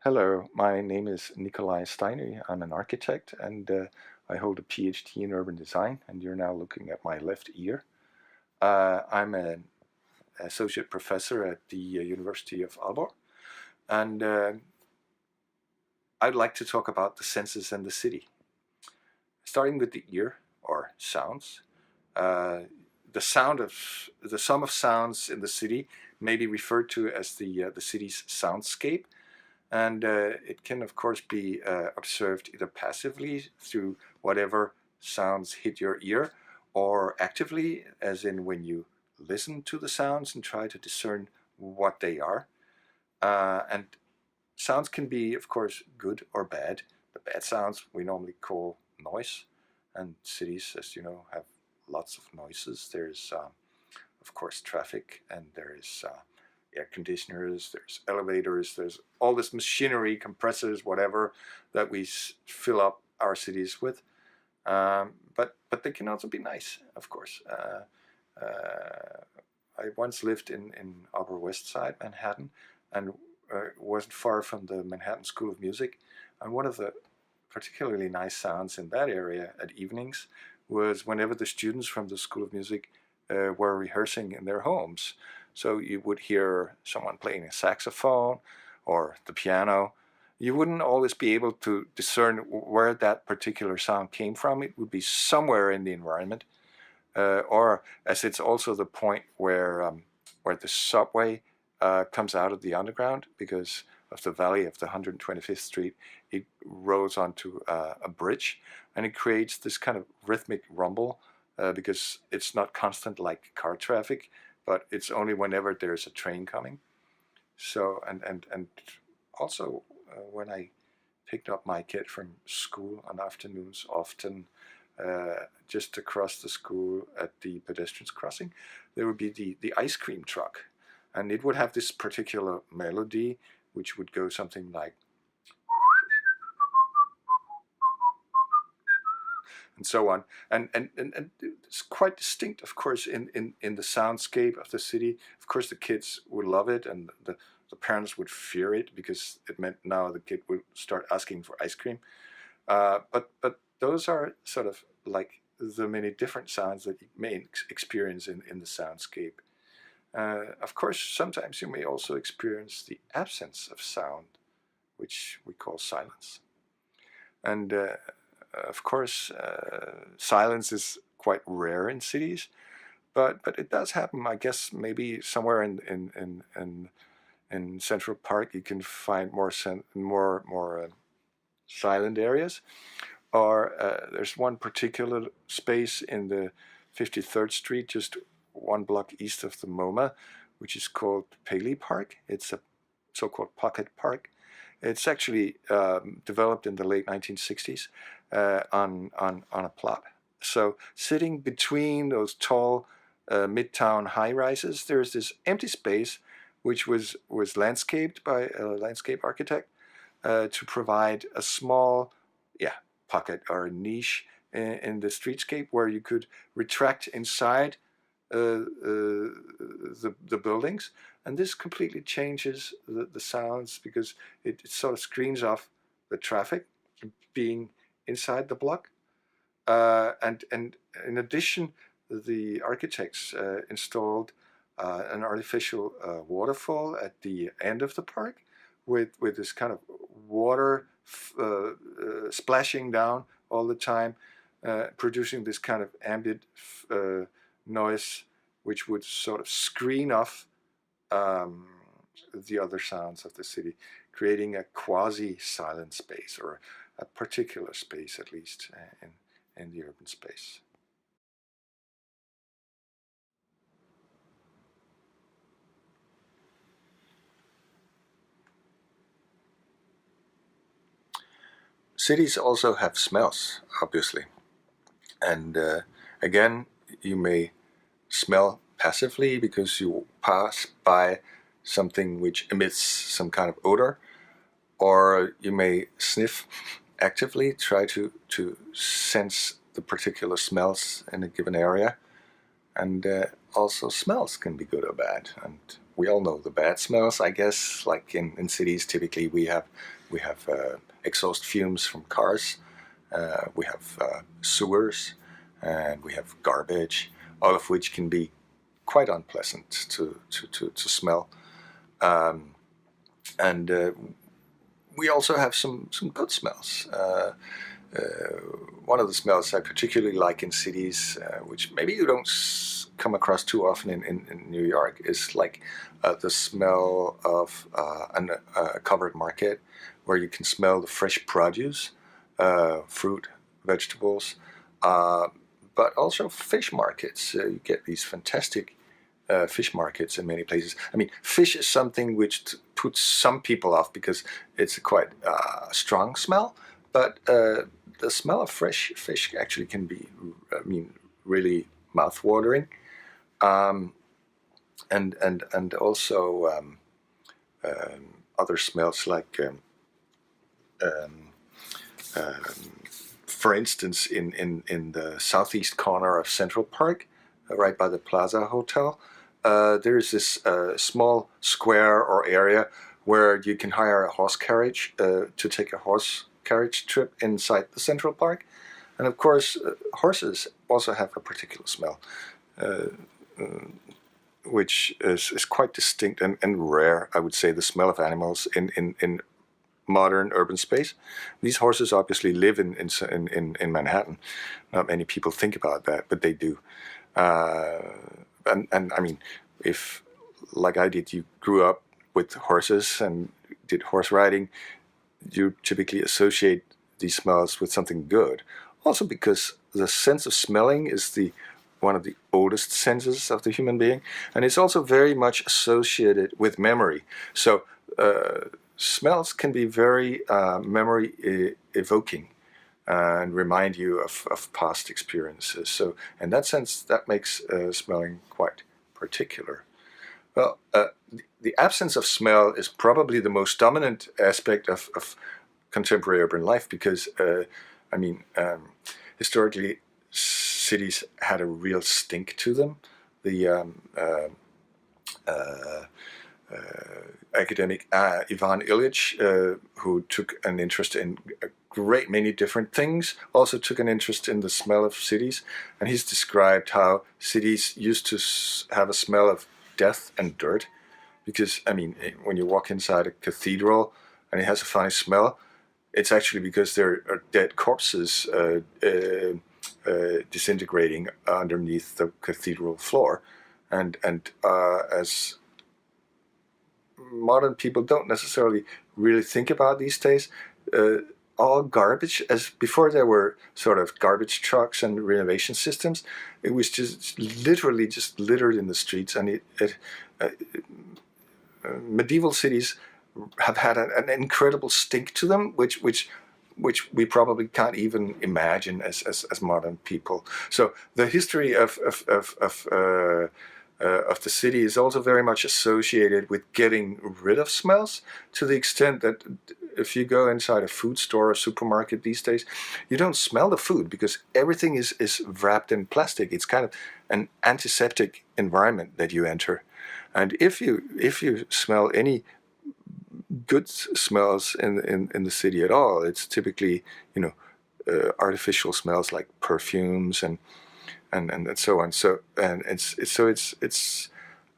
Hello, my name is Nicolai Steinø. I'm an architect and I hold a PhD in urban design, and you're now looking at my left ear. I'm an associate professor at the University of Aalborg, and I'd like to talk about the senses and the city. Starting with the ear, or sounds. Uh, the sum of sounds in the city may be referred to as the city's soundscape. And it can, of course, be observed either passively through whatever sounds hit your ear, or actively, as in when you listen to the sounds and try to discern what they are. And sounds can be, of course, good or bad. The bad sounds we normally call noise, and cities, as you know, have lots of noises. There's, of course, traffic, and there is air conditioners, there's elevators, there's all this machinery, compressors, whatever, that we fill up our cities with. But they can also be nice, of course. I once lived in Upper West Side, Manhattan, and wasn't far from the Manhattan School of Music. And one of the particularly nice sounds in that area at evenings was whenever the students from the School of Music were rehearsing in their homes. So you would hear someone playing a saxophone or the piano. You wouldn't always be able to discern where that particular sound came from. It would be somewhere in the environment, or as it's also the point where the subway comes out of the underground because of the valley of the 125th Street. It rolls onto a bridge, and it creates this kind of rhythmic rumble because it's not constant like car traffic, but it's only whenever there's a train coming. So and also when I picked up my kid from school on afternoons, often just across the school at the pedestrians crossing, there would be the ice cream truck, and it would have this particular melody, which would go something like, and so on. And it's quite distinct, of course, in the soundscape of the city. Of course, the kids would love it, and the parents would fear it because it meant now the kid would start asking for ice cream. But those are sort of like the many different sounds that you may experience in the soundscape. Of course, sometimes you may also experience the absence of sound, which we call silence. And of course, silence is quite rare in cities, but it does happen. I guess maybe somewhere in Central Park you can find more silent areas. Or there's one particular space in the 53rd Street, just one block east of the MoMA, which is called Paley Park. It's a so-called pocket park. It's actually developed in the late 1960s on a plot. So sitting between those tall midtown high-rises, there's this empty space which was landscaped by a landscape architect to provide a small, pocket or a niche in the streetscape where you could retract inside the buildings, and this completely changes the sounds because it sort of screens off the traffic being inside the block. And in addition, the architects installed an artificial waterfall at the end of the park with this kind of water splashing down all the time, producing this kind of ambient noise, which would sort of screen off the other sounds of the city, creating a quasi-silent space, or a particular space at least in the urban space. Cities also have smells, obviously, and again, you may smell passively because you pass by something which emits some kind of odor, or you may sniff actively, try to sense the particular smells in a given area. And also smells can be good or bad, and we all know the bad smells, I guess. Like in cities, typically we have exhaust fumes from cars, we have sewers, and we have garbage, all of which can be quite unpleasant to smell. Um, and we also have some good smells. One of the smells I particularly like in cities, which maybe you don't come across too often in New York, is like the smell of a covered market, where you can smell the fresh produce, fruit, vegetables, uh, but also fish markets. You get these fantastic fish markets in many places. I mean, fish is something which puts some people off because it's a quite strong smell, but the smell of fresh fish actually can be, I mean, really mouth-watering, um, and also other smells like, um, um, for instance, in the southeast corner of Central Park, right by the Plaza Hotel, there's this small square or area where you can hire a horse carriage to take a horse carriage trip inside the Central Park. And of course, horses also have a particular smell, uh, which is quite distinct and rare, I would say, the smell of animals in modern urban space. These horses obviously live in Manhattan. Not many people think about that, but they do. Uh, and I mean, if, like I did, you grew up with horses and did horse riding, you typically associate these smells with something good. Also because the sense of smelling is the one of the oldest senses of the human being, and it's also very much associated with memory. So smells can be very memory evoking and remind you of past experiences. So in that sense, that makes smelling quite particular. Well, the absence of smell is probably the most dominant aspect of contemporary urban life because, I mean, historically, cities had a real stink to them. The uh, academic Ivan Illich, who took an interest in a great many different things, also took an interest in the smell of cities, and he's described how cities used to have a smell of death and dirt, because I mean, when you walk inside a cathedral and it has a funny smell, it's actually because there are dead corpses disintegrating underneath the cathedral floor, and as modern people don't necessarily really think about these days. Uh, all garbage, as before there were sort of garbage trucks and renovation systems, it was just literally just littered in the streets, and uh, medieval cities have had an incredible stink to them, which we probably can't even imagine as modern people. So the history of the city is also very much associated with getting rid of smells, to the extent that if you go inside a food store or supermarket these days, you don't smell the food because everything is wrapped in plastic. It's kind of an antiseptic environment that you enter. And if you smell any good smells in the city at all, it's typically, you know, artificial smells like perfumes and so on. So and it's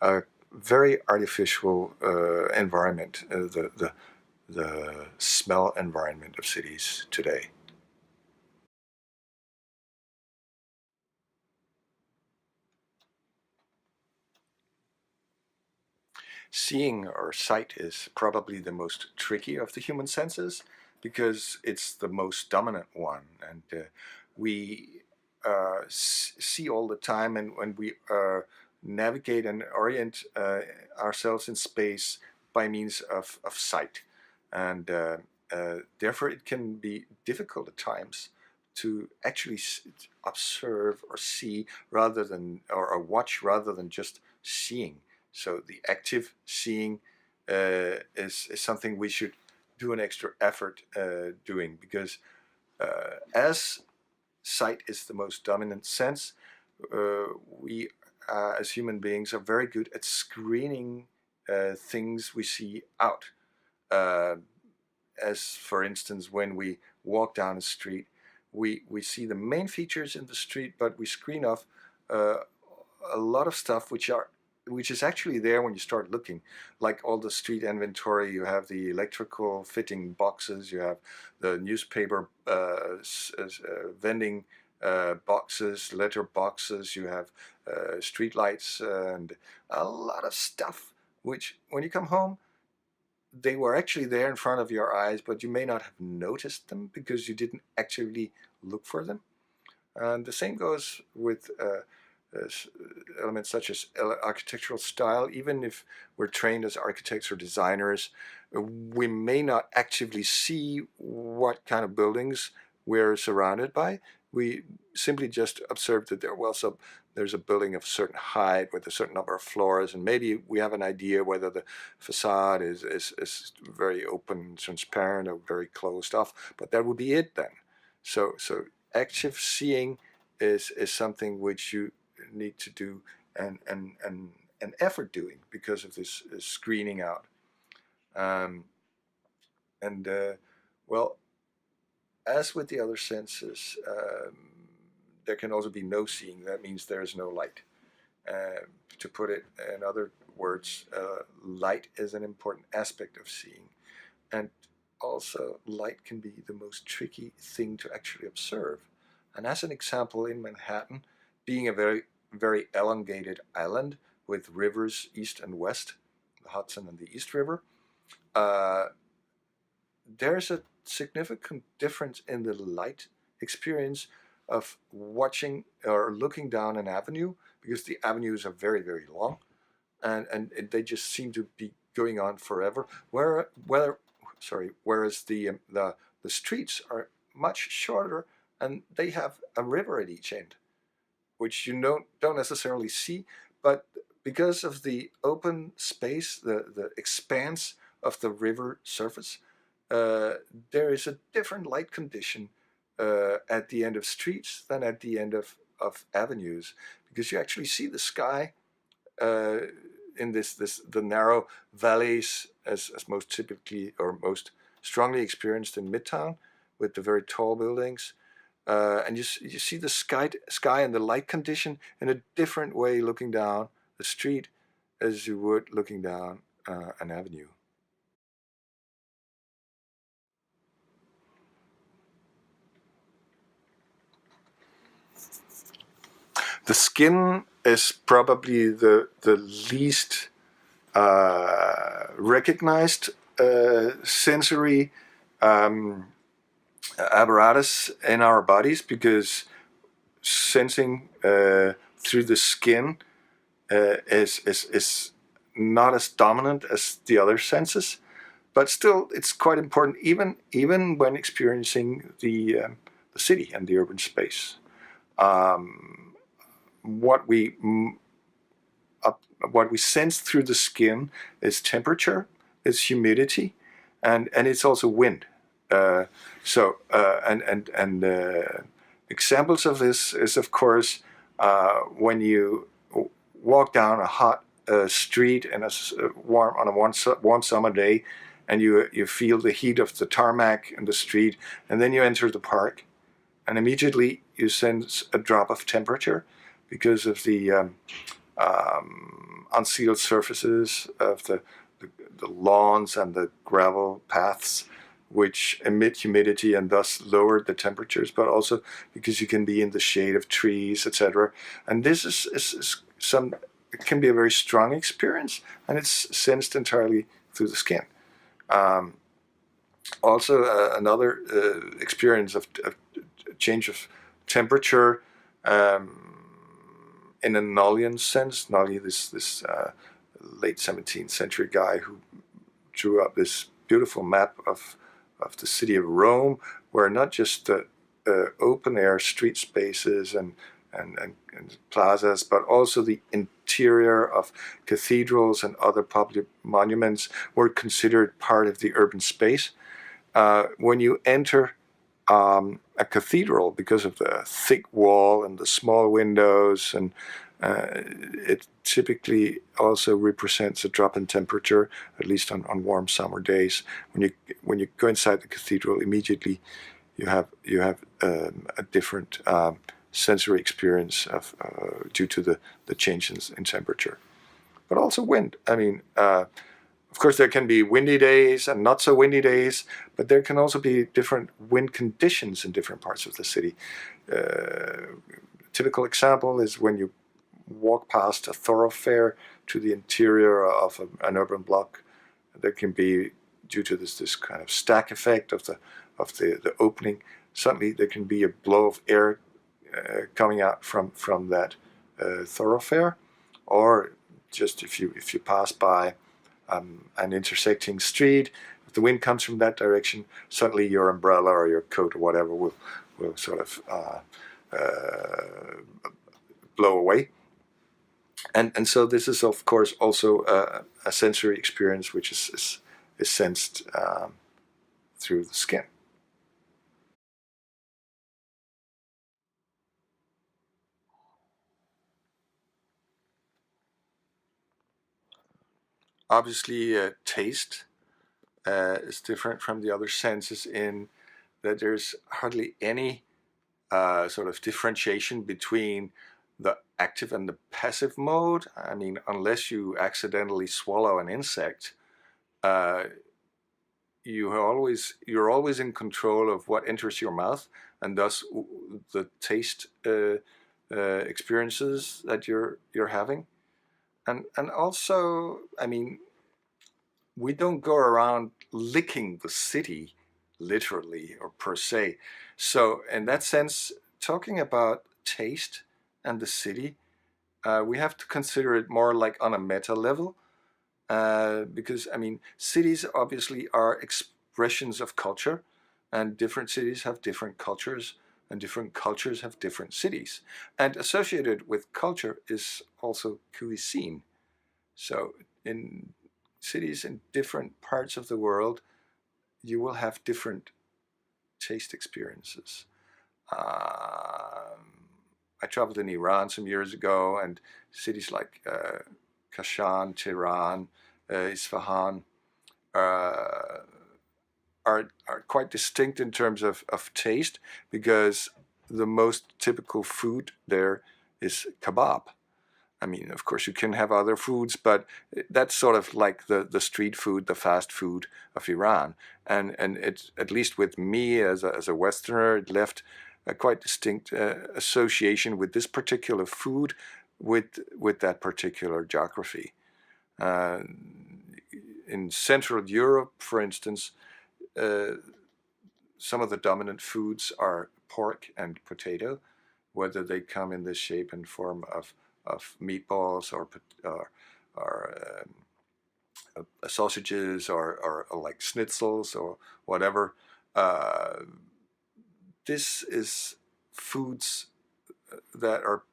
a very artificial environment, the smell environment of cities today. Seeing or sight is probably the most tricky of the human senses because it's the most dominant one, and we see all the time, and when we navigate and orient ourselves in space by means of sight, and therefore it can be difficult at times to actually observe or see rather than or watch rather than just seeing. So the active seeing is something we should do an extra effort doing, because as sight is the most dominant sense, we as human beings are very good at screening things we see out. Uh, as for instance, when we walk down a street, we see the main features in the street, but we screen off uh, a lot of stuff which is actually there when you start looking, like all the street inventory. You have the electrical fitting boxes, you have the newspaper vending boxes, letter boxes, you have street lights, and a lot of stuff which, when you come home, they were actually there in front of your eyes, but you may not have noticed them because you didn't actually look for them. And the same goes with elements such as architectural style. Even if we're trained as architects or designers, we may not actively see what kind of buildings we're surrounded by. We simply just observe that there's a building of a certain height with a certain number of floors, and maybe we have an idea whether the facade is very open, transparent, or very closed off, but that would be it then. So active seeing is something which you need to do an effort doing because of this screening out. And well, as with the other senses, there can also be no seeing. That means there is no light. To put it in other words, light is an important aspect of seeing. And also, light can be the most tricky thing to actually observe. And as an example, in Manhattan, being a very, very elongated island with rivers east and west, the Hudson and the East River, there's a significant difference in the light experience of watching or looking down an avenue, because the avenues are very, very long, and they just seem to be going on forever. Whereas the streets are much shorter, and they have a river at each end, which you don't necessarily see, but because of the open space, the expanse of the river surface, there is a different light condition at the end of streets than at the end of avenues, because you actually see the sky in the narrow valleys, as most typically or most strongly experienced in Midtown, with the very tall buildings. And you see the sky and the light condition in a different way looking down the street as you would looking down an avenue. The skin is probably the least recognized sensory apparatus in our bodies, because sensing through the skin is not as dominant as the other senses, but still it's quite important, even when experiencing the city and the urban space. What we sense through the skin is temperature, is humidity, and it's also wind. Examples of this is, of course, when you walk down a hot street in on a warm summer day, and you feel the heat of the tarmac in the street, and then you enter the park, and immediately you sense a drop of temperature because of the unsealed surfaces of the lawns and the gravel paths, which emit humidity and thus lower the temperatures, but also because you can be in the shade of trees, etc. And this it can be a very strong experience, and it's sensed entirely through the skin. Also, another experience of change of temperature in a Nollian sense. Nolli, this late 17th century guy who drew up this beautiful map of the city of Rome, where not just the open air street spaces and plazas, but also the interior of cathedrals and other public monuments were considered part of the urban space. When you enter a cathedral, because of the thick wall and the small windows and It typically also represents a drop in temperature, at least on warm summer days. When you go inside the cathedral, immediately you have a different sensory experience due to the changes in temperature, but also wind. I mean, of course, there can be windy days and not so windy days, but there can also be different wind conditions in different parts of the city. Typical example is when you walk past a thoroughfare to the interior of an urban block. There can be, due to this kind of stack effect of the opening, suddenly there can be a blow of air coming out from that thoroughfare, or just if you pass by an intersecting street, if the wind comes from that direction, suddenly your umbrella or your coat or whatever will sort of blow away. And so this is, of course, also a sensory experience which is sensed through the skin. Obviously, taste is different from the other senses in that there's hardly any sort of differentiation between the active and the passive mode. I mean, unless you accidentally swallow an insect, uh, you're always in control of what enters your mouth, and thus the taste experiences that you're having. And also, I mean, we don't go around licking the city literally or per se. So in that sense, talking about taste and the city, we have to consider it more like on a meta level, because I mean, cities obviously are expressions of culture, and different cities have different cultures, and different cultures have different cities. And associated with culture is also cuisine. So in cities in different parts of the world, you will have different taste experiences. I traveled in Iran some years ago, and cities like Kashan, Tehran, Isfahan uh, are quite distinct in terms of taste, because the most typical food there is kebab. I mean, of course, you can have other foods, but that's sort of like the street food, the fast food of Iran. And it's, at least with me as a Westerner, it left a quite distinct association with this particular food, with that particular geography. Uh, in Central Europe, for instance, uh, some of the dominant foods are pork and potato, whether they come in the shape and form of meatballs or sausages or like schnitzels or whatever. Uh, this is foods that are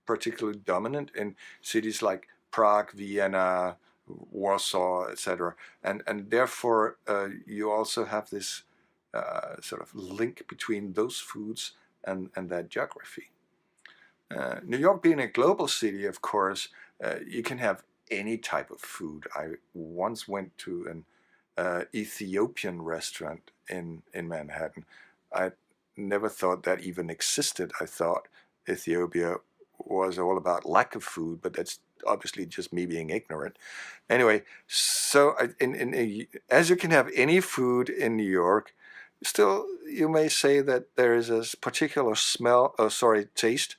particularly dominant in cities like Prague, Vienna, Warsaw, etc. And therefore you also have this sort of link between those foods and that geography. New York being a global city, of course, you can have any type of food. I once went to an Ethiopian restaurant in Manhattan. I never thought that even existed. I thought Ethiopia was all about lack of food, but that's obviously just me being ignorant. Anyway, so as you can have any food in New York, still you may say that there is a particular taste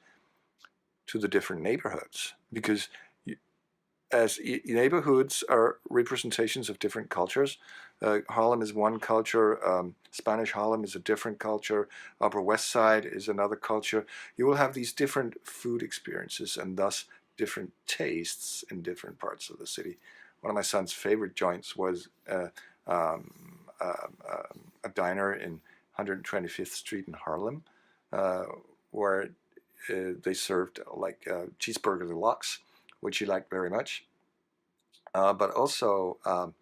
to the different neighborhoods, because as neighborhoods are representations of different cultures. Harlem is one culture, Spanish Harlem is a different culture, Upper West Side is another culture. You will have these different food experiences and thus different tastes in different parts of the city. One of my son's favorite joints was a diner in 125th Street in Harlem, where they served like cheeseburger deluxe, which he liked very much. But also on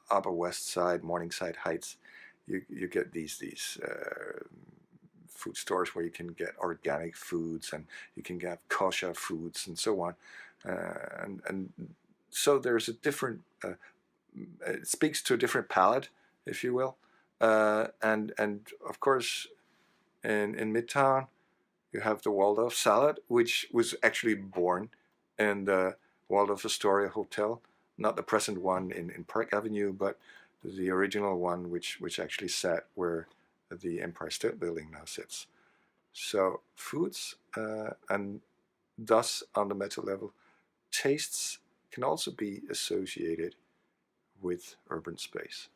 Upper West Side, Morningside Heights, you get these food stores where you can get organic foods and you can get kosher foods and so on. And so there's a different, it speaks to a different palate, if you will. And of course, in Midtown, you have the Waldorf salad, which was actually born in the Waldorf Astoria Hotel, not the present one in Park Avenue, but the original one, which actually sat where the Empire State Building now sits. So foods, and thus on the meta level, tastes can also be associated with urban space.